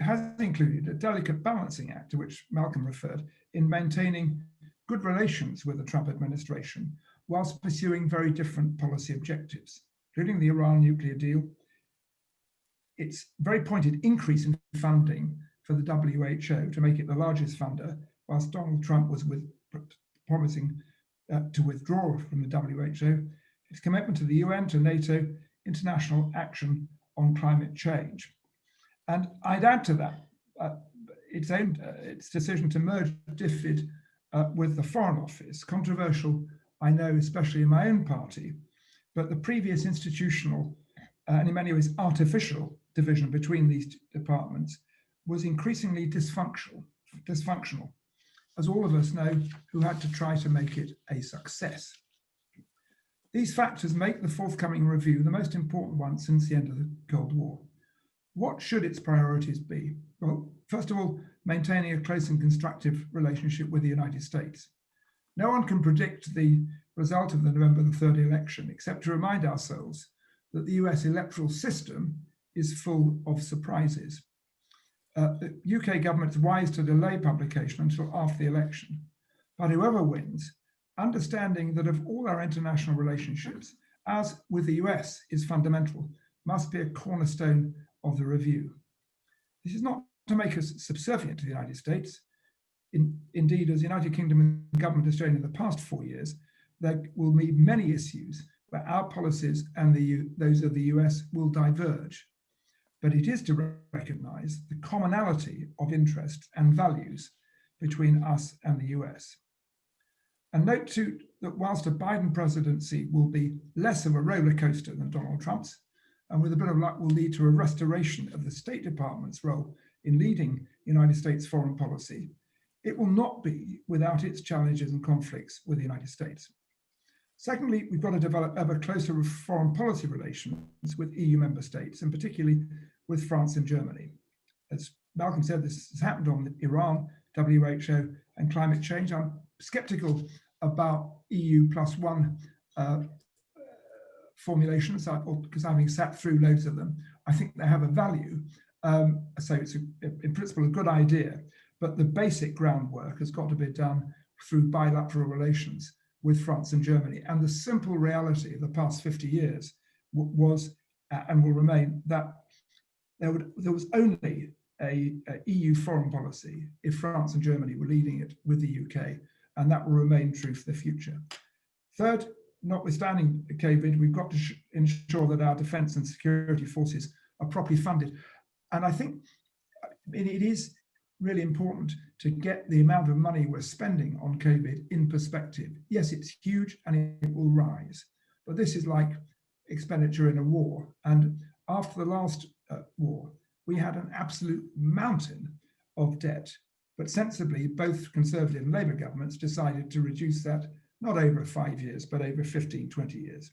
has included a delicate balancing act, to which Malcolm referred, in maintaining good relations with the Trump administration whilst pursuing very different policy objectives, including the Iran nuclear deal, its very pointed increase in funding for the WHO to make it the largest funder, whilst Donald Trump was promising to withdraw from the WHO, its commitment to the UN, to NATO, international action on climate change. And I'd add to that its decision to merge DFID with the Foreign Office, controversial, I know, especially in my own party, but the previous institutional and in many ways artificial division between these departments was increasingly dysfunctional, as all of us know who had to try to make it a success. These factors make the forthcoming review the most important one since the end of the Cold War. What should its priorities be? Well, first of all, maintaining a close and constructive relationship with the United States. No one can predict the result of the November the 3rd election, except to remind ourselves that the US electoral system is full of surprises. The UK government's wise to delay publication until after the election. But whoever wins, understanding that of all our international relationships, as with the US is fundamental, must be a cornerstone of the review. This is not to make us subservient to the United States. Indeed, as the United Kingdom and government has shown in the past 4 years, there will be many issues where our policies and those of the US will diverge. But it is to recognise the commonality of interests and values between us and the US. And note too that whilst a Biden presidency will be less of a roller coaster than Donald Trump's, and with a bit of luck will lead to a restoration of the State Department's role in leading United States foreign policy, it will not be without its challenges and conflicts with the United States. Secondly, we've got to develop ever closer foreign policy relations with EU member states, and particularly with France and Germany. As Malcolm said, this has happened on Iran, WHO, and climate change. I'm skeptical about EU+1 formulations, because having sat through loads of them, I think they have a value. So it's in principle a good idea, but the basic groundwork has got to be done through bilateral relations with France and Germany. And the simple reality of the past 50 years was and will remain that there was only a EU foreign policy if France and Germany were leading it with the UK, and that will remain true for the future. Third, notwithstanding COVID, we've got to ensure that our defence and security forces are properly funded. And I think it is really important to get the amount of money we're spending on COVID in perspective. Yes, it's huge and it will rise, but this is like expenditure in a war. And after the last war, we had an absolute mountain of debt, but sensibly, both Conservative and Labour governments decided to reduce that, not over 5 years, but over 15, 20 years.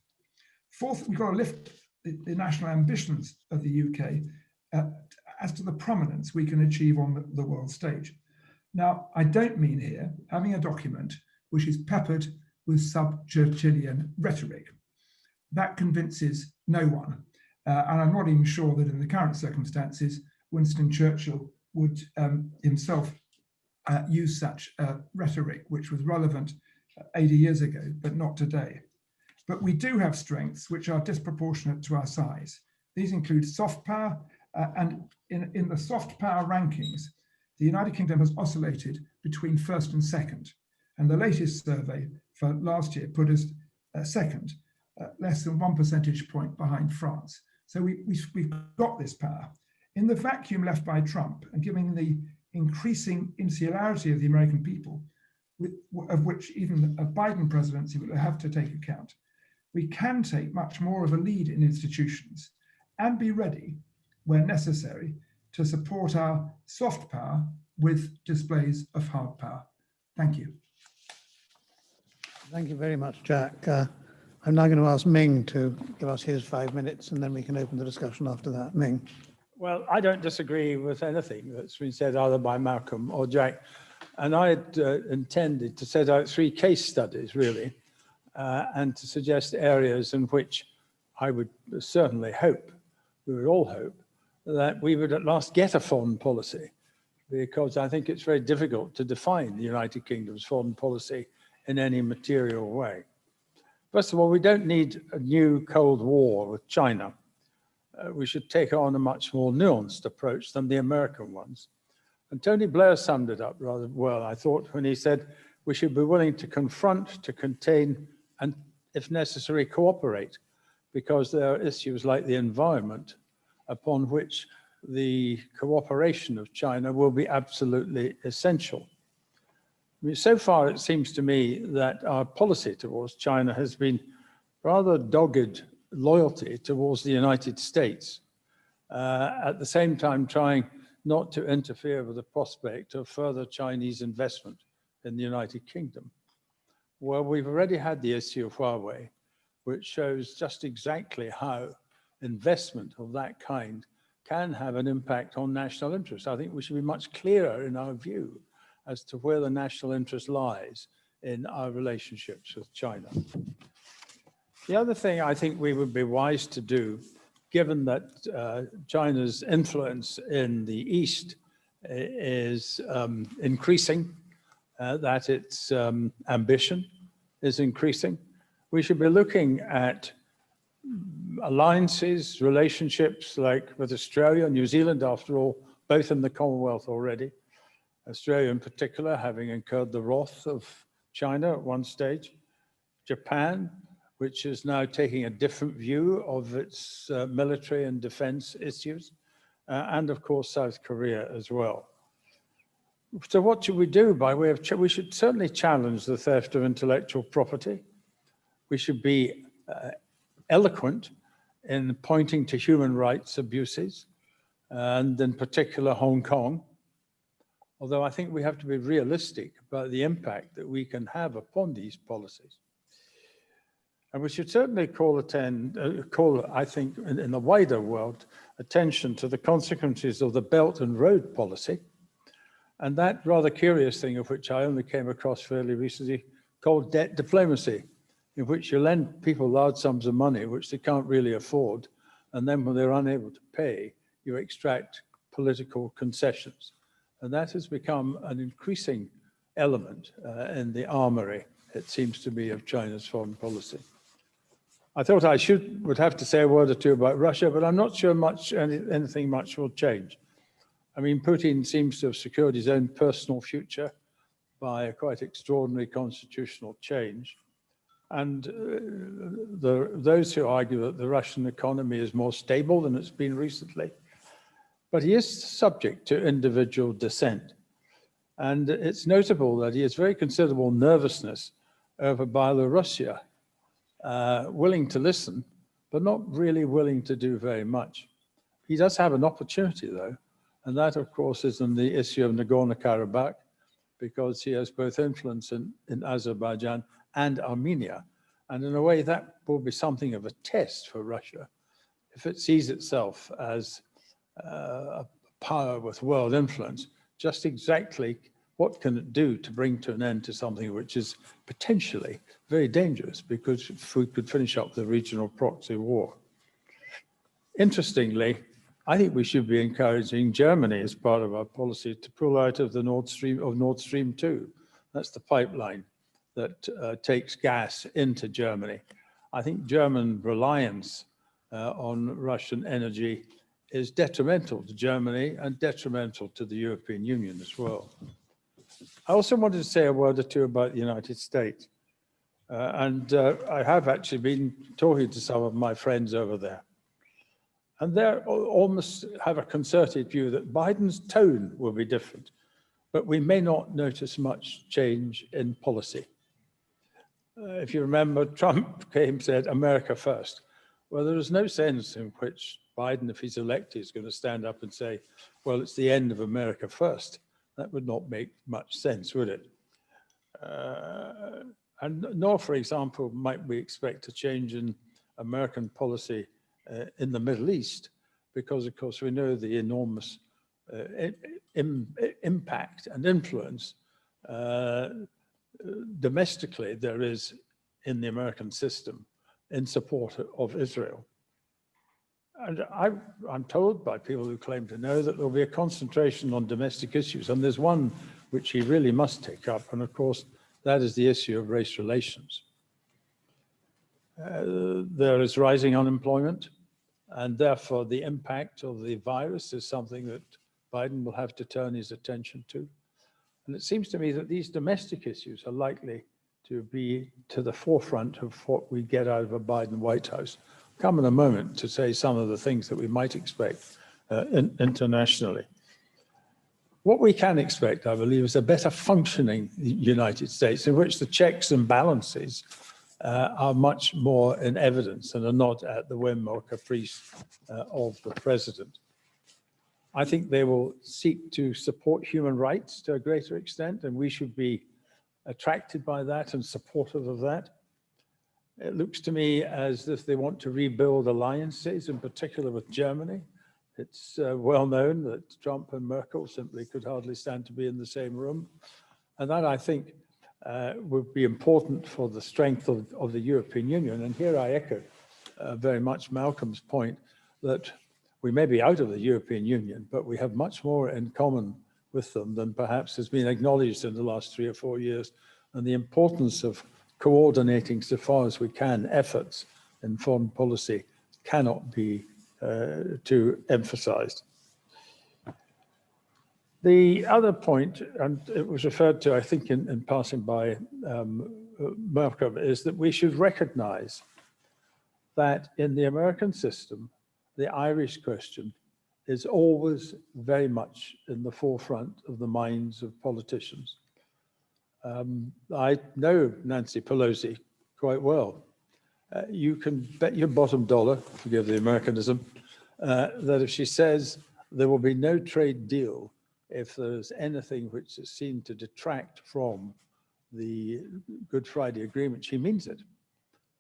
Fourth, we've got to lift the national ambitions of the UK as to the prominence we can achieve on the world stage. Now, I don't mean here having a document which is peppered with sub-Churchillian rhetoric. That convinces no one. And I'm not even sure that in the current circumstances, Winston Churchill would himself use such rhetoric, which was relevant 80 years ago, but not today. But we do have strengths which are disproportionate to our size. These include soft power, and in the soft power rankings, the United Kingdom has oscillated between first and second. And the latest survey for last year put us second, less than 1 percentage point behind France. So we've got this power. In the vacuum left by Trump, and given the increasing insularity of the American people, of which even a Biden presidency will have to take account, we can take much more of a lead in institutions and be ready, where necessary, to support our soft power with displays of hard power. Thank you. Thank you very much, Jack. I'm now going to ask Ming to give us his 5 minutes, and then we can open the discussion after that. Ming. Well, I don't disagree with anything that's been said either by Malcolm or Jack. And I had intended to set out 3 case studies, really, and to suggest areas in which I would certainly hope, we would all hope, that we would at last get a foreign policy, because I think it's very difficult to define the United Kingdom's foreign policy in any material way. First of all, we don't need a new Cold War with China. We should take on a much more nuanced approach than the American ones. And Tony Blair summed it up rather well, I thought, when he said we should be willing to confront, to contain, and if necessary, cooperate, because there are issues like the environment upon which the cooperation of China will be absolutely essential. I mean, so far, it seems to me that our policy towards China has been rather dogged loyalty towards the United States, at the same time trying not to interfere with the prospect of further Chinese investment in the United Kingdom. Well, we've already had the issue of Huawei, which shows just exactly how investment of that kind can have an impact on national interest. I think we should be much clearer in our view as to where the national interest lies in our relationships with China. The other thing I think we would be wise to do, given that China's influence in the East is increasing, that its ambition is increasing, we should be looking at alliances, relationships like with Australia and New Zealand, after all, both in the Commonwealth already. Australia in particular, having incurred the wrath of China at one stage. Japan, which is now taking a different view of its military and defense issues. And of course, South Korea as well. So what should we do by way of, we should certainly challenge the theft of intellectual property. We should be eloquent in pointing to human rights abuses, and in particular Hong Kong. Although I think we have to be realistic about the impact that we can have upon these policies. And we should certainly call, I think, in the wider world, attention to the consequences of the Belt and Road policy. And that rather curious thing of which I only came across fairly recently, called debt diplomacy, in which you lend people large sums of money which they can't really afford, and then when they're unable to pay, you extract political concessions. And that has become an increasing element in the armory, it seems to me, of China's foreign policy. I thought I would have to say a word or two about Russia, but I'm not sure anything much will change. I mean, Putin seems to have secured his own personal future by a quite extraordinary constitutional change. And those who argue that the Russian economy is more stable than it's been recently, but he is subject to individual dissent. And it's notable that he has very considerable nervousness over Belarusia, willing to listen, but not really willing to do very much. He does have an opportunity, though, and that, of course, is on the issue of Nagorno-Karabakh, because he has both influence in Azerbaijan and Armenia. And in a way, that will be something of a test for Russia if it sees itself as a power with world influence. Just exactly what can it do to bring to an end to something which is potentially very dangerous, because if we could finish up the regional proxy war. Interestingly, I think we should be encouraging Germany as part of our policy to pull out of the Nord Stream 2. That's the pipeline that takes gas into Germany. I think German reliance on Russian energy is detrimental to Germany and detrimental to the European Union as well. I also wanted to say a word or two about the United States. I have actually been talking to some of my friends over there. And they almost have a concerted view that Biden's tone will be different, but we may not notice much change in policy. If you remember, Trump said, America first. Well, there is no sense in which Biden, if he's elected, is going to stand up and say, well, it's the end of America first. That would not make much sense, would it? And nor, for example, might we expect a change in American policy in the Middle East, because, of course, we know the enormous impact and influence domestically there is in the American system in support of Israel. And I'm told by people who claim to know that there'll be a concentration on domestic issues. And there's one which he really must take up. And of course, that is the issue of race relations. There is rising unemployment, and therefore the impact of the virus is something that Biden will have to turn his attention to. And it seems to me that these domestic issues are likely to be to the forefront of what we get out of a Biden White House. I'll come in a moment to say some of the things that we might expect internationally. What we can expect, I believe, is a better functioning United States in which the checks and balances are much more in evidence and are not at the whim or caprice of the president. I think they will seek to support human rights to a greater extent, and we should be attracted by that and supportive of that. It looks to me as if they want to rebuild alliances, in particular with Germany. It's well known that Trump and Merkel simply could hardly stand to be in the same room. And that, I think, would be important for the strength of the European Union. And here I echo very much Malcolm's point that we may be out of the European Union, but we have much more in common with them than perhaps has been acknowledged in the last 3 or 4 years. And the importance of coordinating so far as we can efforts in foreign policy cannot be too emphasized. The other point, and it was referred to, I think, in passing by Malcolm, is that we should recognize that in the American system, the Irish question is always very much in the forefront of the minds of politicians. I know Nancy Pelosi quite well. You can bet your bottom dollar, forgive the Americanism, that if she says there will be no trade deal if there's anything which is seen to detract from the Good Friday Agreement, she means it.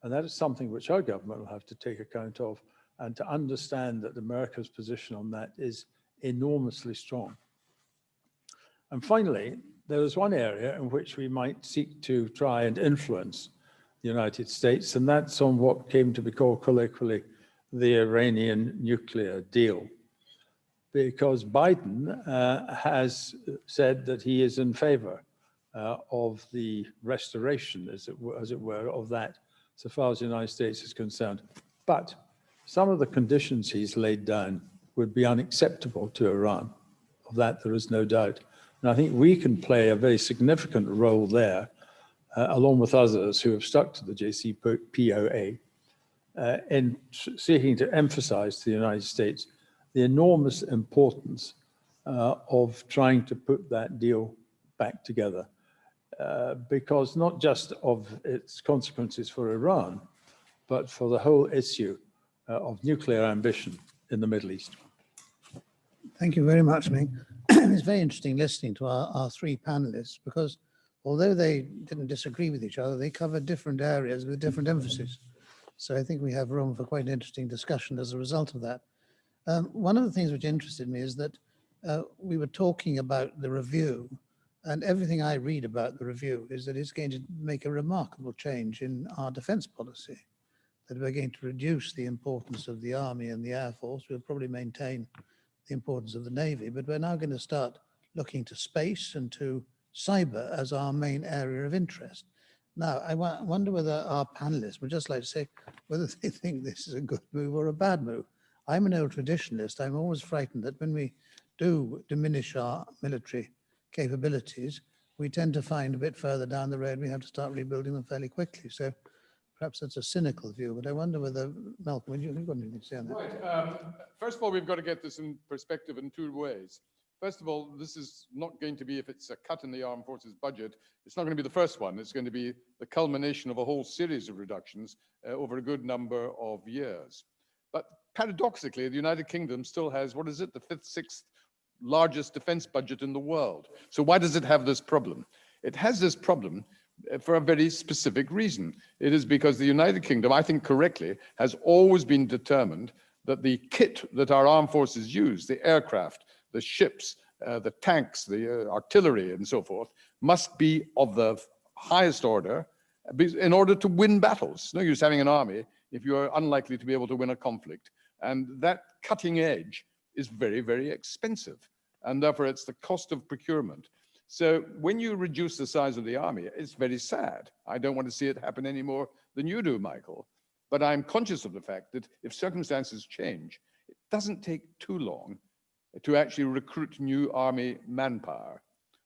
And that is something which our government will have to take account of, and to understand that America's position on that is enormously strong. And finally, there is one area in which we might seek to try and influence the United States, and that's on what came to be called colloquially the Iranian nuclear deal. Because Biden has said that he is in favor of the restoration, as it were, of that, so far as the United States is concerned. But some of the conditions he's laid down would be unacceptable to Iran. Of that, there is no doubt. And I think we can play a very significant role there, along with others who have stuck to the JCPOA, in seeking to emphasize to the United States the enormous importance of trying to put that deal back together. Because not just of its consequences for Iran, but for the whole issue of nuclear ambition in the Middle East. Thank you very much, Ming. It's very interesting listening to our three panelists, because although they didn't disagree with each other, they covered different areas with different emphasis. So I think we have room for quite an interesting discussion as a result of that. One of the things which interested me is that we were talking about the review, and everything I read about the review is that it's going to make a remarkable change in our defense policy, that we're going to reduce the importance of the Army and the Air Force. We'll probably maintain the importance of the Navy, but we're now going to start looking to space and to cyber as our main area of interest. Now, I wonder whether our panelists would just like to say whether they think this is a good move or a bad move. I'm an old traditionalist. I'm always frightened that when we do diminish our military capabilities, we tend to find a bit further down the road we have to start rebuilding them fairly quickly. So perhaps that's a cynical view, but I wonder whether, Malcolm, would you got anything to say on that? Right. First of all, we've got to get this in perspective in two ways. First of all, this is not going to be, if it's a cut in the armed forces budget, it's not going to be the first one. It's going to be the culmination of a whole series of reductions over a good number of years. But paradoxically, the United Kingdom still has, what is it, the fifth, sixth largest defense budget in the world. So why does it have this problem? It has this problem for a very specific reason. It is because the United Kingdom, I think correctly, has always been determined that the kit that our armed forces use, the aircraft, the ships, the tanks, the artillery, and so forth, must be of the highest order in order to win battles. No use having an army if you are unlikely to be able to win a conflict. And that cutting edge is very, very expensive. And therefore, it's the cost of procurement. So when you reduce the size of the army, it's very sad. I don't want to see it happen any more than you do, Michael. But I'm conscious of the fact that if circumstances change, it doesn't take too long to actually recruit new army manpower.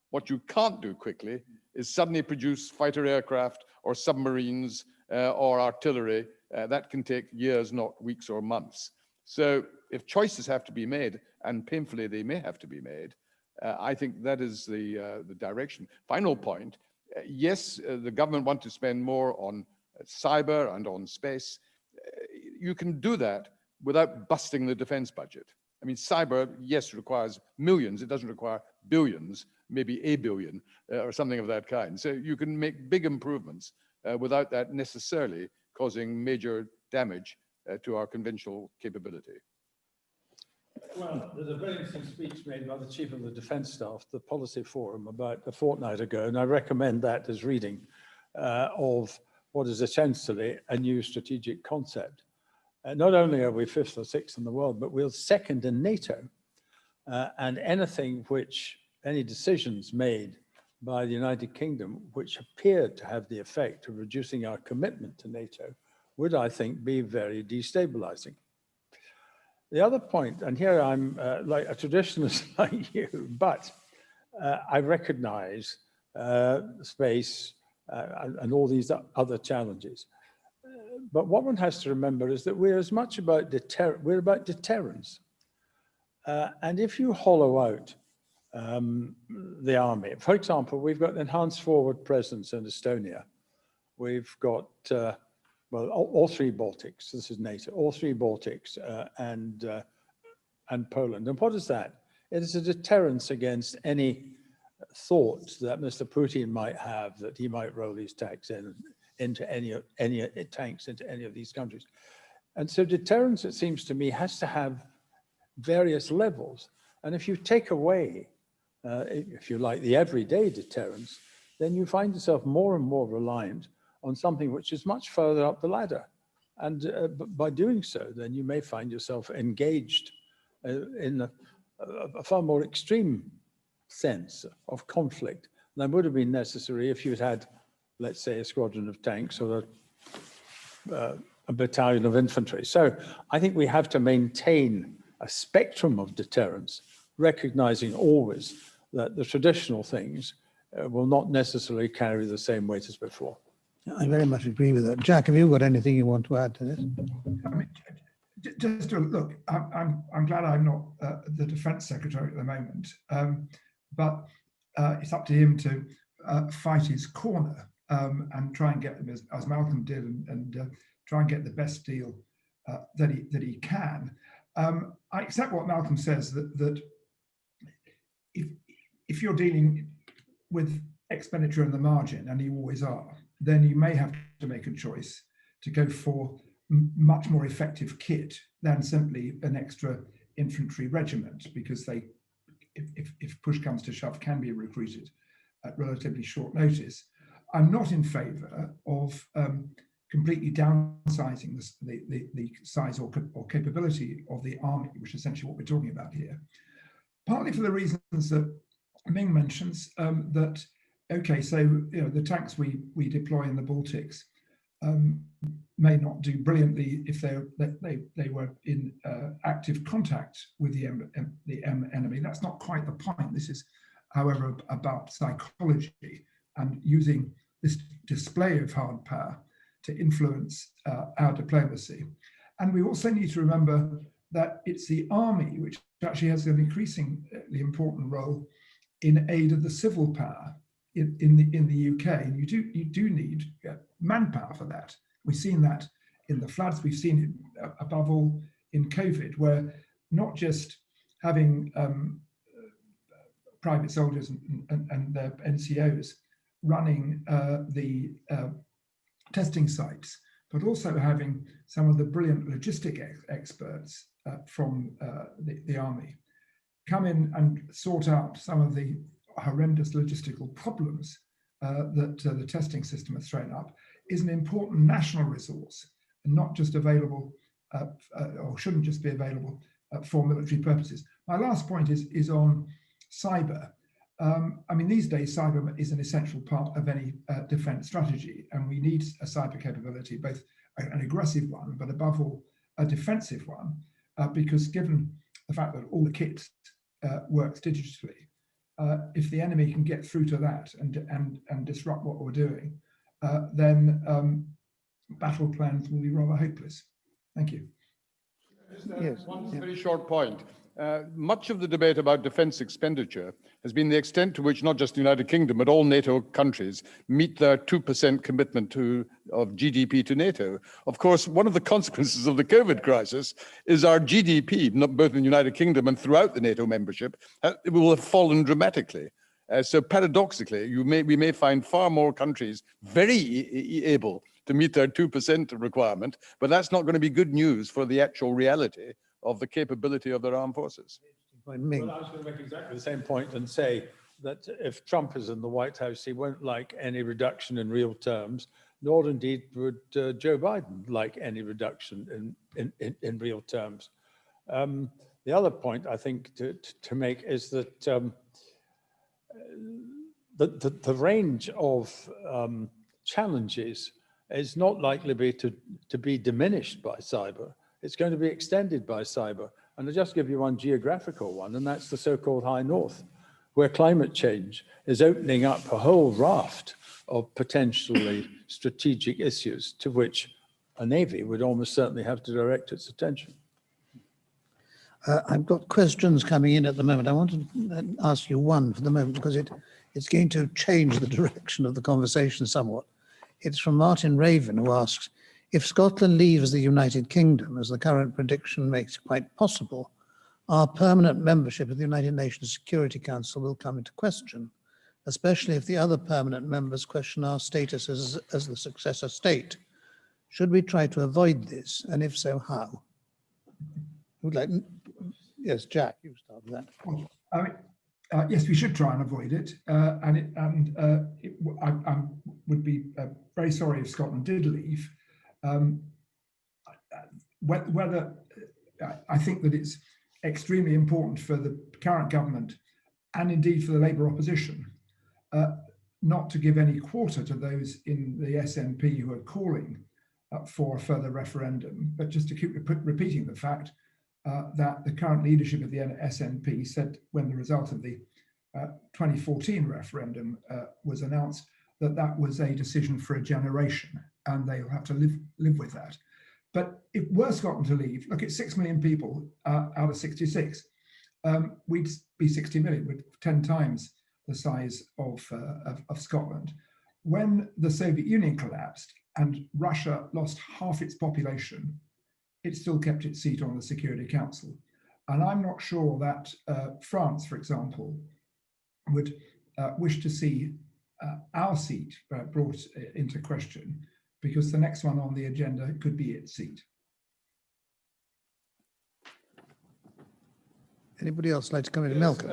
What you can't do quickly is suddenly produce fighter aircraft or submarines or artillery. That can take years, not weeks or months. So if choices have to be made, and painfully they may have to be made, I think that is the direction. Final point, yes, the government want to spend more on cyber and on space. You can do that without busting the defense budget. I mean, cyber, yes, requires millions. It doesn't require billions, maybe a billion or something of that kind. So you can make big improvements without that necessarily causing major damage to our conventional capability. Well, there's a very interesting speech made by the Chief of the Defence Staff, the Policy Forum, about a fortnight ago, and I recommend that as reading of what is essentially a new strategic concept. Not only are we 5th or 6th in the world, but we're 2nd in NATO. And any decisions made by the United Kingdom, which appeared to have the effect of reducing our commitment to NATO, would, I think, be very destabilizing. The other point, and here I'm like a traditionalist like you, but I recognize space and all these other challenges. But what one has to remember is that we're as much about deterrence. And if you hollow out the army, for example, we've got enhanced forward presence in Estonia. We've got, well, all 3 Baltics, this is NATO, all 3 Baltics and Poland. And what is that? It is a deterrence against any thought that Mr. Putin might have that he might roll these tanks into any tanks into any of these countries. And so deterrence, it seems to me, has to have various levels. And if you take away, if you like, the everyday deterrence, then you find yourself more and more reliant on something which is much further up the ladder. And by doing so, then you may find yourself engaged in a far more extreme sense of conflict than would have been necessary if you'd had, let's say, a squadron of tanks or a battalion of infantry. So I think we have to maintain a spectrum of deterrence, recognizing always that the traditional things will not necessarily carry the same weight as before. I very much agree with that. Jack, have you got anything you want to add to this? I mean, just to look, I'm glad I'm not the Defence Secretary at the moment, but it's up to him to fight his corner and try and get them, as Malcolm did, and try and get the best deal that he can. I accept what Malcolm says, that if you're dealing with expenditure in the margin, and you always are, then you may have to make a choice to go for much more effective kit than simply an extra infantry regiment, because they, if push comes to shove, can be recruited at relatively short notice. I'm not in favour of completely downsizing the size or capability of the army, which is essentially what we're talking about here. Partly for the reasons that Ming mentions, that, okay, so the tanks we deploy in the Baltics may not do brilliantly if they were in active contact with the enemy. That's not quite the point. This is, however, about psychology and using this display of hard power to influence our diplomacy. And we also need to remember that it's the army which actually has an increasingly important role in aid of the civil power in the UK, and you do need manpower for that. We've seen that in the floods. We've seen it above all in COVID, where not just having private soldiers and their NCOs running the testing sites, but also having some of the brilliant logistic experts from the army come in and sort out some of the horrendous logistical problems that the testing system has thrown up, is an important national resource and not just available or shouldn't just be available for military purposes. My last point is on cyber. I mean, these days, cyber is an essential part of any defense strategy, and we need a cyber capability, both an aggressive one, but above all, a defensive one, because given the fact that all the kit works digitally, if the enemy can get through to that and disrupt what we're doing, then battle plans will be rather hopeless. Thank you. Yes, One yeah. very short point. Much of the debate about defense expenditure has been the extent to which not just the United Kingdom, but all NATO countries meet their 2% commitment of GDP to NATO. Of course, one of the consequences of the COVID crisis is our GDP, both in the United Kingdom and throughout the NATO membership, it will have fallen dramatically. So paradoxically, we may find far more countries very able to meet their 2% requirement, but that's not going to be good news for the actual reality of the capability of their armed forces. Well, I was going to make exactly the same point and say that if Trump is in the White House, he won't like any reduction in real terms, nor indeed would Joe Biden like any reduction in real terms. The other point I think to make is that the range of challenges is not likely to be diminished by cyber. It's going to be extended by cyber. And I'll just give you one geographical one, and that's the so-called High North, where climate change is opening up a whole raft of potentially strategic issues to which a Navy would almost certainly have to direct its attention. I've got questions coming in at the moment. I want to ask you one for the moment because it's going to change the direction of the conversation somewhat. It's from Martin Raven, who asks, if Scotland leaves the United Kingdom, as the current prediction makes quite possible, our permanent membership of the United Nations Security Council will come into question, especially if the other permanent members question our status as the successor state. Should we try to avoid this? And if so, how? Would like, yes, Jack, you start with that. Well, I mean, yes, we should try and avoid it, I would be very sorry if Scotland did leave. Whether I think that it's extremely important for the current government and indeed for the Labour opposition not to give any quarter to those in the SNP who are calling for a further referendum, but just to keep repeating the fact that the current leadership of the SNP said when the result of the 2014 referendum was announced that was a decision for a generation and they'll have to live with that. But if were Scotland to leave, look, it's 6 million people out of 66. We'd be 60 million, with 10 times the size of Scotland. When the Soviet Union collapsed and Russia lost half its population, it still kept its seat on the Security Council. And I'm not sure that France, for example, would wish to see our seat brought into question, because the next one on the agenda could be its seat. Anybody else like to come in? Malcolm?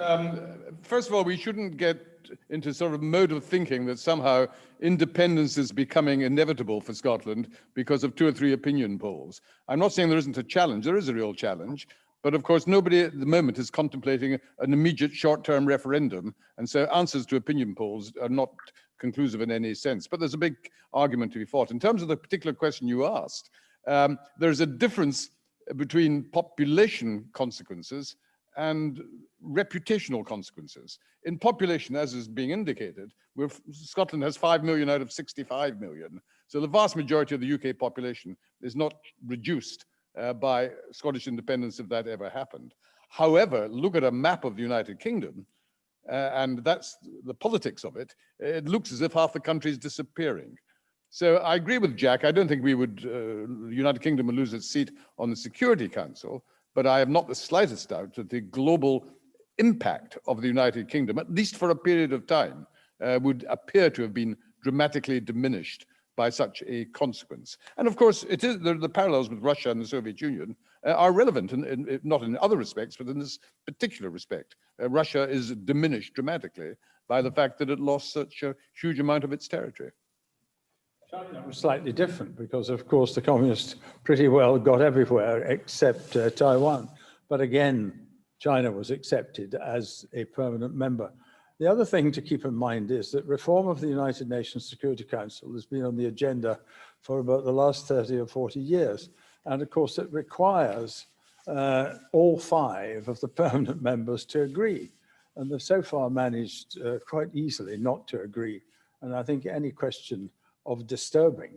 First of all, we shouldn't get into sort of mode of thinking that somehow independence is becoming inevitable for Scotland because of 2 or 3 opinion polls. I'm not saying there isn't a challenge. There is a real challenge. But of course, nobody at the moment is contemplating an immediate short-term referendum. And so answers to opinion polls are not conclusive in any sense. But there's a big argument to be fought. In terms of the particular question you asked, there's a difference between population consequences and reputational consequences. In population, as is being indicated, Scotland has 5 million out of 65 million. So the vast majority of the UK population is not reduced by Scottish independence if that ever happened. However, look at a map of the United Kingdom, and that's the politics of it. It looks as if half the country is disappearing. So I agree with Jack. I don't think we would, the United Kingdom would lose its seat on the Security Council, but I have not the slightest doubt that the global impact of the United Kingdom, at least for a period of time, would appear to have been dramatically diminished by such a consequence. And of course, it is the parallels with Russia and the Soviet Union are relevant, not in other respects, but in this particular respect. Russia is diminished dramatically by the fact that it lost such a huge amount of its territory. China was slightly different because, of course, the communists pretty well got everywhere except Taiwan. But again, China was accepted as a permanent member. The other thing to keep in mind is that reform of the United Nations Security Council has been on the agenda for about the last 30 or 40 years. And of course, it requires all 5 of the permanent members to agree. And they've so far managed quite easily not to agree. And I think any question of disturbing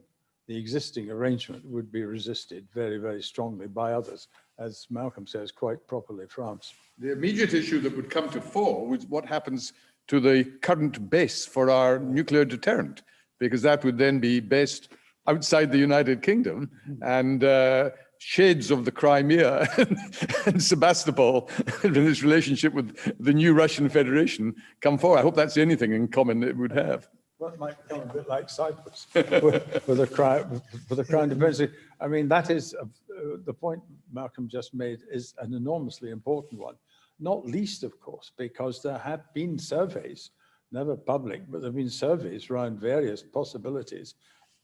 the existing arrangement would be resisted very, very strongly by others, as Malcolm says quite properly, France. The immediate issue that would come to fore was what happens to the current base for our nuclear deterrent, because that would then be based outside the United Kingdom, and shades of the Crimea and Sebastopol in its relationship with the new Russian Federation come forward. I hope that's anything in common it would have. Well, it might become a bit like Cyprus with a crown dependency. I mean, that is the point Malcolm just made is an enormously important one, not least, of course, because there have been surveys, never public, but there have been surveys around various possibilities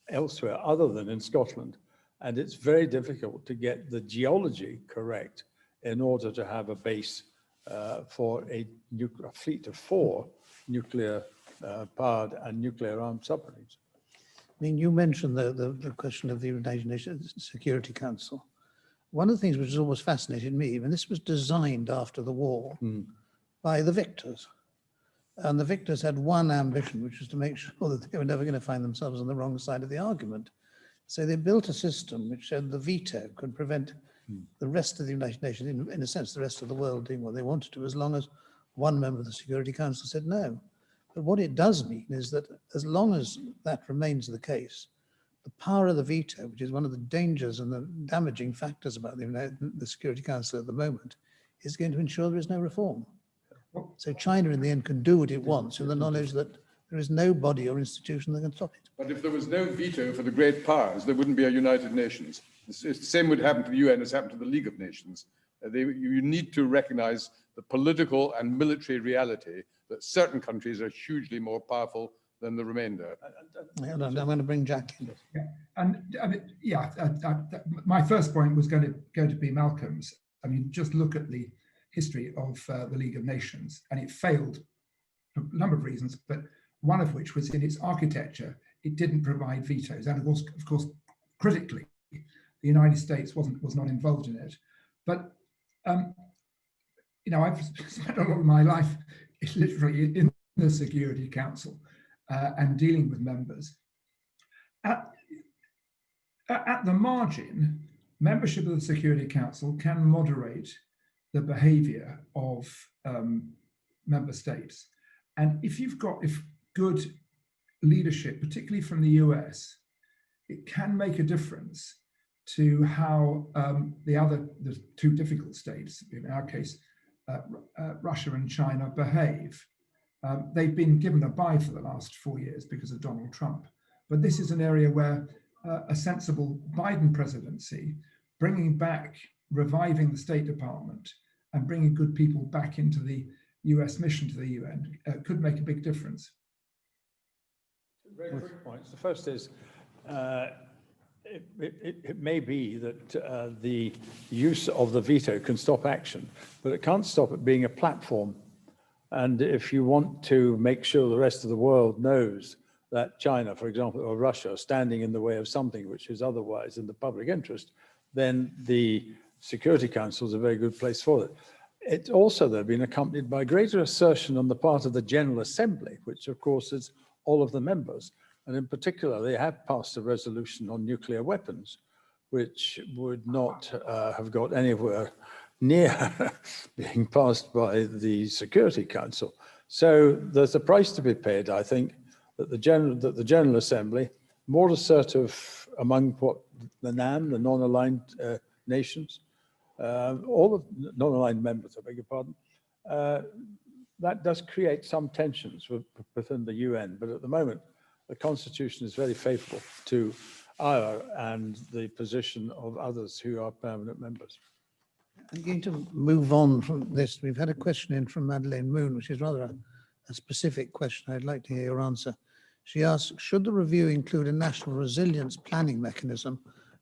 elsewhere other than in Scotland. And it's very difficult to get the geology correct in order to have a base for a fleet of 4 nuclear powered and nuclear armed submarines. I mean, you mentioned the question of the United Nations Security Council. One of the things which has always fascinated me, and this was designed after the war by the victors. And the victors had one ambition, which was to make sure that they were never going to find themselves on the wrong side of the argument. So they built a system which said the veto could prevent the rest of the United Nations, in a sense, the rest of the world doing what they wanted to, as long as one member of the Security Council said no. But what it does mean is that as long as that remains the case, the power of the veto, which is one of the dangers and the damaging factors about the Security Council at the moment, is going to ensure there is no reform. So China, in the end, can do what it wants in the knowledge that there is no body or institution that can stop it. But if there was no veto for the great powers, there wouldn't be a United Nations. The same would happen to the UN as happened to the League of Nations. You need to recognize the political and military reality that certain countries are hugely more powerful than the remainder. I'm going to bring Jack in. Yeah. And I mean, my first point was going to be Malcolm's. I mean, just look at the history of the League of Nations, and it failed for a number of reasons, but one of which was in its architecture. It didn't provide vetoes, and of course, critically, the United States was not involved in it. But you know, I've spent a lot of my life literally in the Security Council and dealing with members. At the margin, membership of the Security Council can moderate the behavior of member states. And if good leadership, particularly from the US, it can make a difference to how the 2 difficult states, in our case, Russia and China, behave. They've been given a bye for the last 4 years because of Donald Trump. But this is an area where a sensible Biden presidency, reviving the State Department and bringing good people back into the US mission to the UN could make a big difference. Very quick points. The first is, it may be that the use of the veto can stop action, but it can't stop it being a platform. And if you want to make sure the rest of the world knows that China, for example, or Russia are standing in the way of something which is otherwise in the public interest, then the Security Council is a very good place for it. It's also, though, been accompanied by greater assertion on the part of the General Assembly, which, of course, is all of the members. And in particular, they have passed a resolution on nuclear weapons, which would not have got anywhere near being passed by the Security Council. So there's a price to be paid, I think, that the General Assembly, more assertive among the NAM, the non-aligned nations, all the non-aligned members, I beg your pardon, that does create some tensions within the UN. But at the moment, the Constitution is very faithful to our and the position of others who are permanent members. I'm going to move on from this. We've had a question in from Madeleine Moon, which is rather a specific question. I'd like to hear your answer. She asks, should the review include a national resilience planning mechanism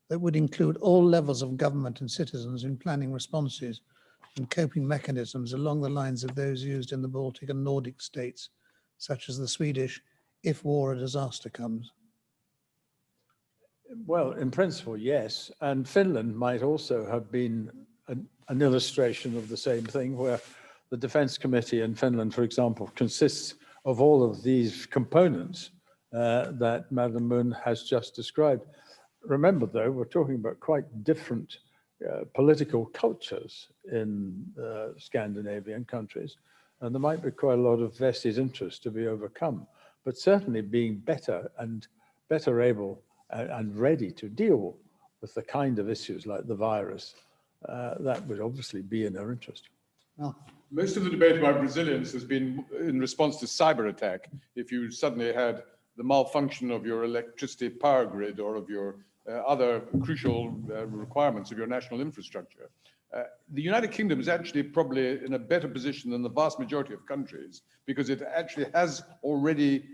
that would include all levels of government and citizens in planning responses and coping mechanisms along the lines of those used in the Baltic and Nordic states, such as the Swedish, if war or disaster comes? Well, in principle, yes. And Finland might also have been an illustration of the same thing, where the Defence Committee in Finland, for example, consists of all of these components that Madam Moon has just described. Remember, though, we're talking about quite different political cultures in Scandinavian countries, and there might be quite a lot of vested interest to be overcome. But certainly being better able and ready to deal with the kind of issues like the virus, that would obviously be in our interest. Well, Most of the debate about resilience has been in response to cyber attack. If you suddenly had the malfunction of your electricity power grid or of your other crucial requirements of your national infrastructure. The United Kingdom is actually probably in a better position than the vast majority of countries because it actually has already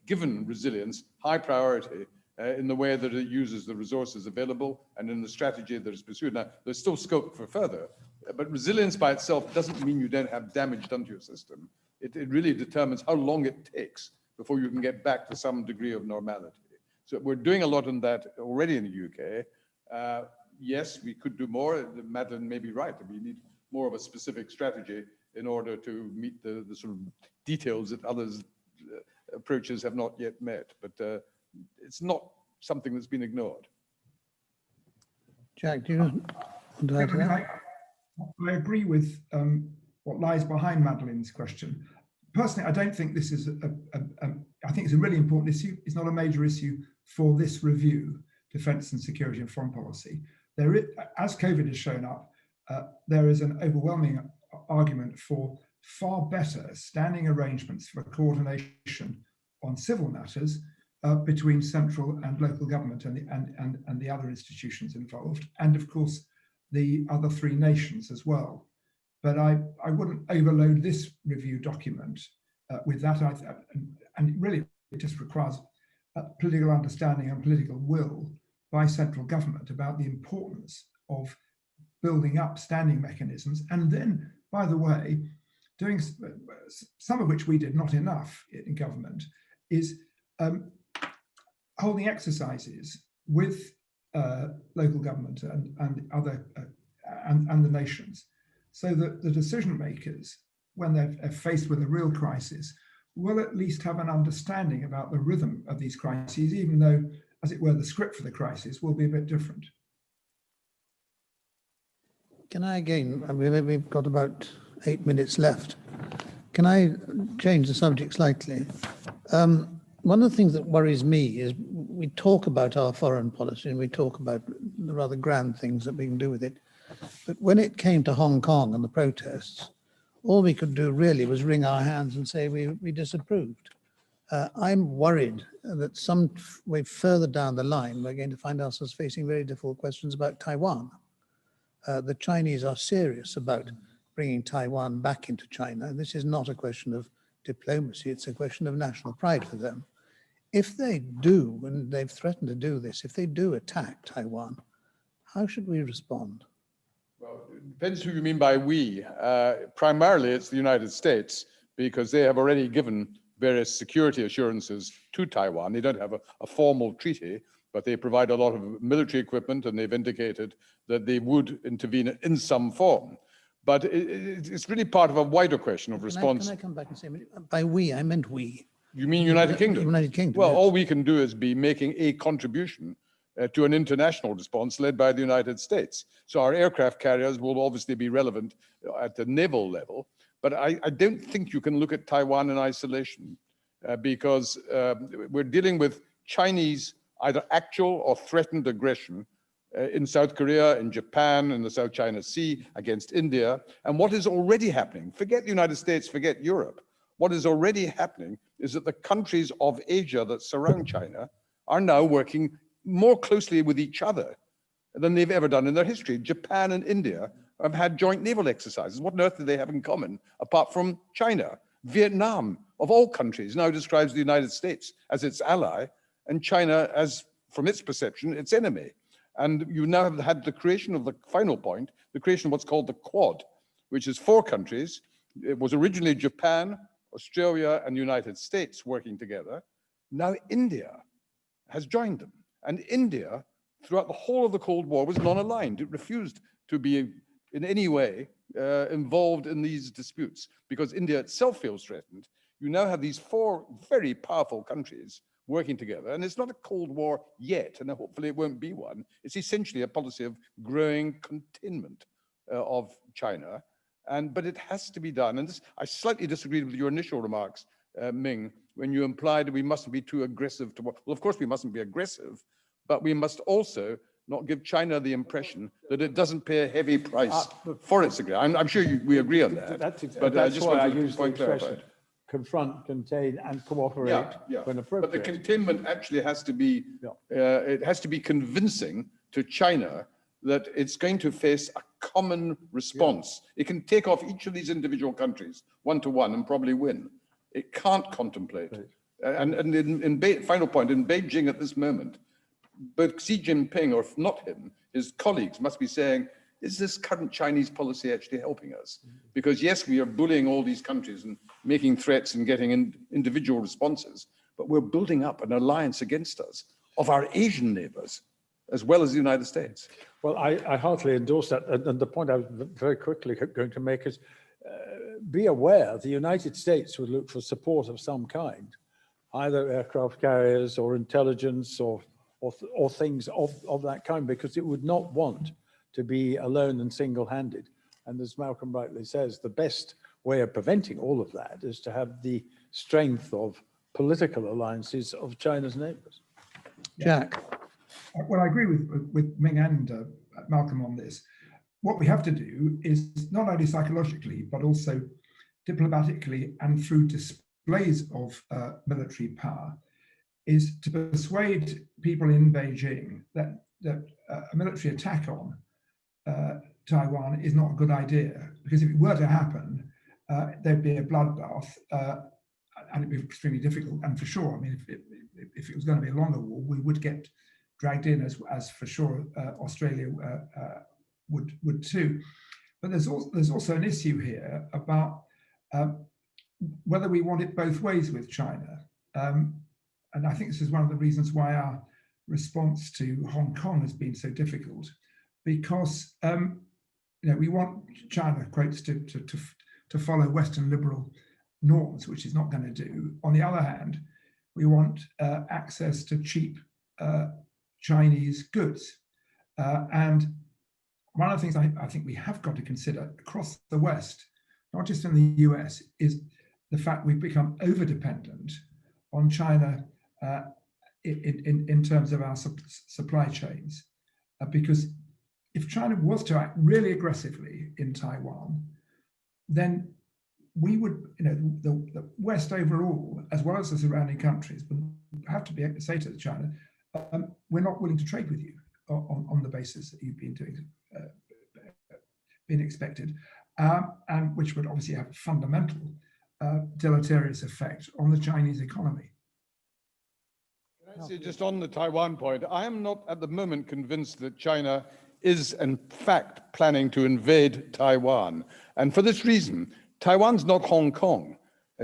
given resilience high priority in the way that it uses the resources available and in the strategy that is pursued. Now, there's still scope for further, but resilience by itself doesn't mean you don't have damage done to your system. It really determines how long it takes before you can get back to some degree of normality. So we're doing a lot in that already in the UK. Yes, we could do more. Madeline may be right. We need more of a specific strategy in order to meet the sort of details that others' approaches have not yet met. But it's not something that's been ignored. Jack, do you want to add to that? I agree with what lies behind Madeline's question. Personally, I don't think this is I think it's a really important issue. It's not a major issue for this review, defence and security and foreign policy. There is, as COVID has shown up, there is an overwhelming argument for far better standing arrangements for coordination on civil matters between central and local government and the other institutions involved, and of course the other three nations as well. But I wouldn't overload this review document with that, and really it just requires political understanding and political will by central government about the importance of building up standing mechanisms. And then, by the way, doing some of which we did not enough in government, is holding exercises with local government and other and the nations, so that the decision makers, when they're faced with a real crisis, will at least have an understanding about the rhythm of these crises, even though, as it were, the script for the crisis will be a bit different. Can I again, I mean, we've got about 8 minutes left. Can I change the subject slightly? One of the things that worries me is we talk about our foreign policy and we talk about the rather grand things that we can do with it. But when it came to Hong Kong and the protests, all we could do really was wring our hands and say we disapproved. I'm worried that some way further down the line, we're going to find ourselves facing very difficult questions about Taiwan. The Chinese are serious about bringing Taiwan back into China. This is not a question of diplomacy, it's a question of national pride for them. If they do, and they've threatened to do this, if they do attack Taiwan, how should we respond? Well, it depends who you mean by we. Primarily, it's the United States, because they have already given various security assurances to Taiwan. They don't have a formal treaty, but they provide a lot of military equipment, and they've indicated that they would intervene in some form. But it's really part of a wider question of response. Can I come back and say, by we, I meant we. You mean United Kingdom? United Kingdom, Well, yes. all we can do is be making a contribution to an international response led by the United States. So our aircraft carriers will obviously be relevant at the naval level, but I don't think you can look at Taiwan in isolation because we're dealing with Chinese either actual or threatened aggression in South Korea, in Japan, in the South China Sea, against India. And what is already happening, forget the United States, forget Europe, what is already happening is that the countries of Asia that surround China are now working more closely with each other than they've ever done in their history. Japan and India have had joint naval exercises. What on earth do they have in common apart from China? Vietnam, of all countries, now describes the United States as its ally and China as, from its perception, its enemy. And you now have had the creation of the final point, the creation of what's called the Quad, which is 4 countries. It was originally Japan, Australia, and the United States working together. Now India has joined them. And India, throughout the whole of the Cold War, was non-aligned. It refused to be in any way involved in these disputes because India itself feels threatened. You now have these 4 very powerful countries working together, and it's not a Cold War yet, and hopefully it won't be one. It's essentially a policy of growing containment of China, but it has to be done. And this, I slightly disagreed with your initial remarks, Ming, when you implied we mustn't be too aggressive. Well, of course we mustn't be aggressive, but we must also not give China the impression that it doesn't pay a heavy price for its agreement. I'm sure we agree on that. That's just why I wanted to use the point expression clarified. confront, contain, and cooperate when appropriate. But the containment actually has to be, it has to be convincing to China that it's going to face a common response. It can take off each of these individual countries one-to-one and probably win. It can't contemplate. And final point, in Beijing at this moment, both Xi Jinping, or if not him, his colleagues must be saying, is this current Chinese policy actually helping us? Because yes, we are bullying all these countries and making threats and getting individual responses, but we're building up an alliance against us of our Asian neighbors, as well as the United States. Well, I heartily endorse that. And the point I was very quickly going to make is, be aware the United States would look for support of some kind, either aircraft carriers or intelligence or things of that kind, because it would not want to be alone and single-handed. And as Malcolm rightly says, the best way of preventing all of that is to have the strength of political alliances of China's neighbors. Jack. Well, I agree with Ming and Malcolm on this. What we have to do is not only psychologically, but also diplomatically and through displays of military power, is to persuade people in Beijing that a military attack on Taiwan is not a good idea, because if it were to happen, there'd be a bloodbath, and it'd be extremely difficult. And for sure, I mean, if it was going to be a longer war, we would get dragged in, as for sure Australia would too. But there's also an issue here about whether we want it both ways with China. And I think this is one of the reasons why our response to Hong Kong has been so difficult, because we want China, quotes, to follow Western liberal norms, which is not going to do. On the other hand, we want access to cheap Chinese goods. And one of the things I think we have got to consider across the West, not just in the US, is the fact we've become over-dependent on China in terms of our supply chains. Because if China was to act really aggressively in Taiwan, then we would, the West overall, as well as the surrounding countries, would have to be able to say to China, we're not willing to trade with you on the basis that you've been doing, been expected, and which would obviously have a fundamental deleterious effect on the Chinese economy. Can I say, just on the Taiwan point, I am not at the moment convinced that China is in fact planning to invade Taiwan. And for this reason, Taiwan's not Hong Kong.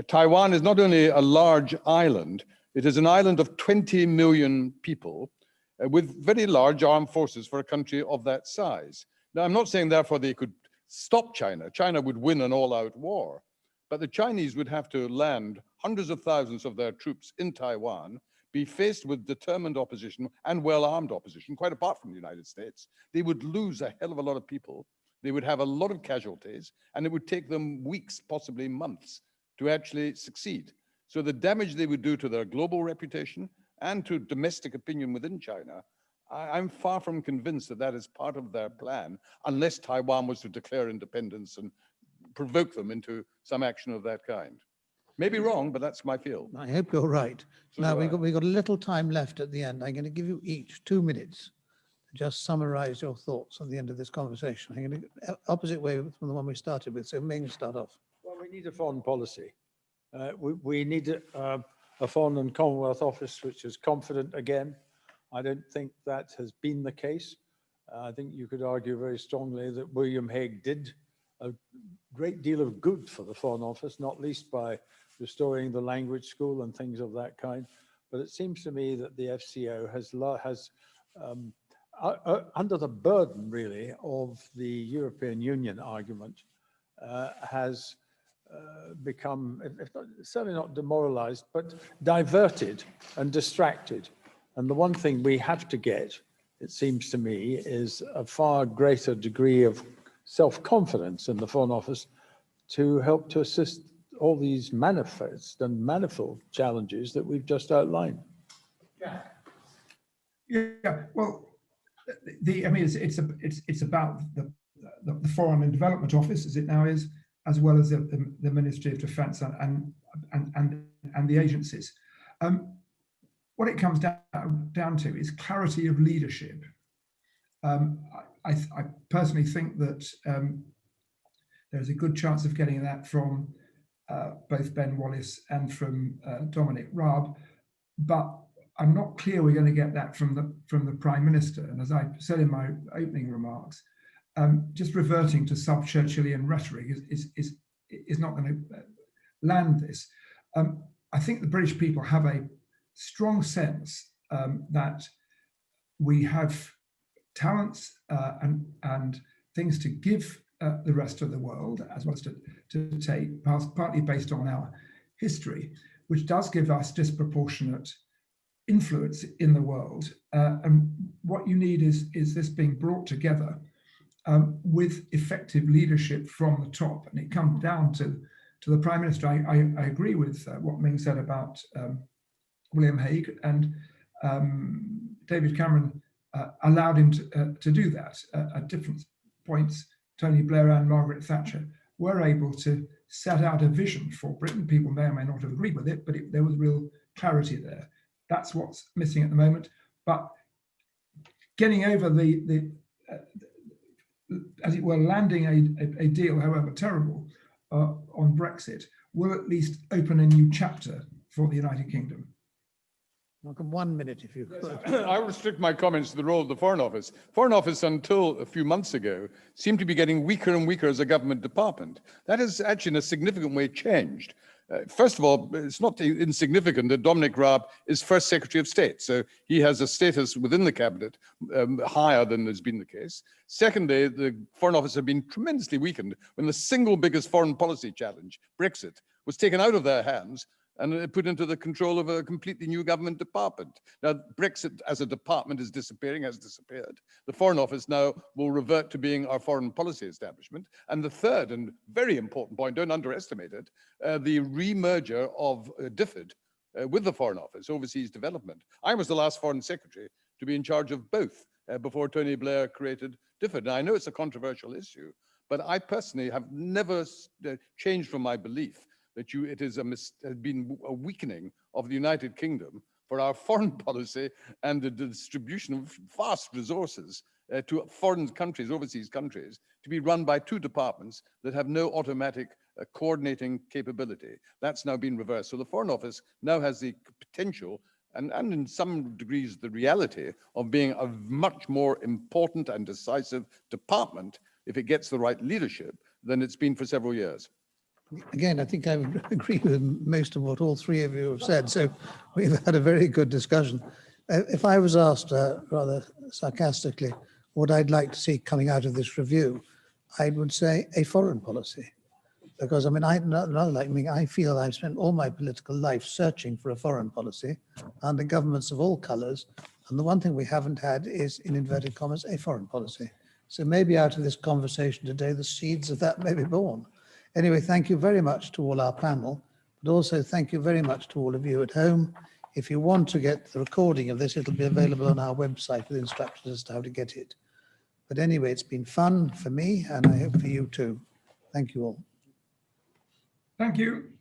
Taiwan is not only a large island, it is an island of 20 million people with very large armed forces for a country of that size. Now, I'm not saying therefore they could stop China. China would win an all-out war, but the Chinese would have to land hundreds of thousands of their troops in Taiwan, be faced with determined opposition and well-armed opposition, quite apart from the United States. They would lose a hell of a lot of people. They would have a lot of casualties, and it would take them weeks, possibly months, to actually succeed. So the damage they would do to their global reputation and to domestic opinion within China, I'm far from convinced that that is part of their plan, unless Taiwan was to declare independence and provoke them into some action of that kind. Maybe wrong, but that's my feel. I hope you're right. So Now, do we've got a little time left at the end. I'm going to give you each 2 minutes to just summarize your thoughts at the end of this conversation. I'm going to go opposite way from the one we started with. So Ming, start off. Well, we need a foreign policy. We need a Foreign and Commonwealth Office which is confident again. I don't think that has been the case. I think you could argue very strongly that William Hague did a great deal of good for the Foreign Office, not least by restoring the language school and things of that kind. But it seems to me that the FCO has under the burden really of the European Union argument, has become, if not, certainly not demoralized, but diverted and distracted. And the one thing we have to get, it seems to me, is a far greater degree of self-confidence in the Foreign Office to help to assist all these manifest and manifold challenges that we've just outlined. Yeah. Well, I mean, it's about the Foreign and Development Office, as it now is, as well as the Ministry of Defence and the agencies. What it comes down to is clarity of leadership. I personally think that there's a good chance of getting that from both Ben Wallace and from Dominic Raab, but I'm not clear we're going to get that from the Prime Minister. And as I said in my opening remarks, just reverting to sub-Churchillian rhetoric is not going to land this. I think the British people have a strong sense that we have talents and things to give the rest of the world, as well as to take, partly based on our history, which does give us disproportionate influence in the world. And what you need is this being brought together with effective leadership from the top. And it comes down to the Prime Minister. I agree with what Ming said about William Hague, and David Cameron allowed him to do that. At different points, Tony Blair and Margaret Thatcher were able to set out a vision for Britain. People may or may not have agreed with it, but there was real clarity there. That's what's missing at the moment. But getting over as it were, landing a deal, however terrible, on Brexit will at least open a new chapter for the United Kingdom. Welcome, 1 minute, if you could. I restrict my comments to the role of the Foreign Office. Foreign Office, until a few months ago, seemed to be getting weaker and weaker as a government department. That has actually in a significant way changed. First of all, it's not insignificant that Dominic Raab is First Secretary of State, so he has a status within the cabinet higher than has been the case. Secondly, the Foreign Office have been tremendously weakened when the single biggest foreign policy challenge, Brexit, was taken out of their hands and put into the control of a completely new government department. Now, Brexit as a department is disappearing, has disappeared. The Foreign Office now will revert to being our foreign policy establishment. And the third and very important point, don't underestimate it, the re-merger of DFID with the Foreign Office, Overseas Development. I was the last Foreign Secretary to be in charge of both before Tony Blair created DFID. Now, I know it's a controversial issue, but I personally have never changed from my belief that it has been a weakening of the United Kingdom for our foreign policy and the distribution of vast resources to foreign countries, overseas countries, to be run by two departments that have no automatic coordinating capability. That's now been reversed. So the Foreign Office now has the potential and in some degrees the reality of being a much more important and decisive department if it gets the right leadership than it's been for several years. Again, I think I would agree with most of what all three of you have said. So we've had a very good discussion. If I was asked rather sarcastically what I'd like to see coming out of this review, I would say a foreign policy. Because I mean, I feel I've spent all my political life searching for a foreign policy under governments of all colours. And the one thing we haven't had is, in inverted commas, a foreign policy. So maybe out of this conversation today, the seeds of that may be born. Anyway, thank you very much to all our panel, but also thank you very much to all of you at home. If you want to get the recording of this, it'll be available on our website with instructions as to how to get it. But anyway, it's been fun for me, and I hope for you too. Thank you all. Thank you.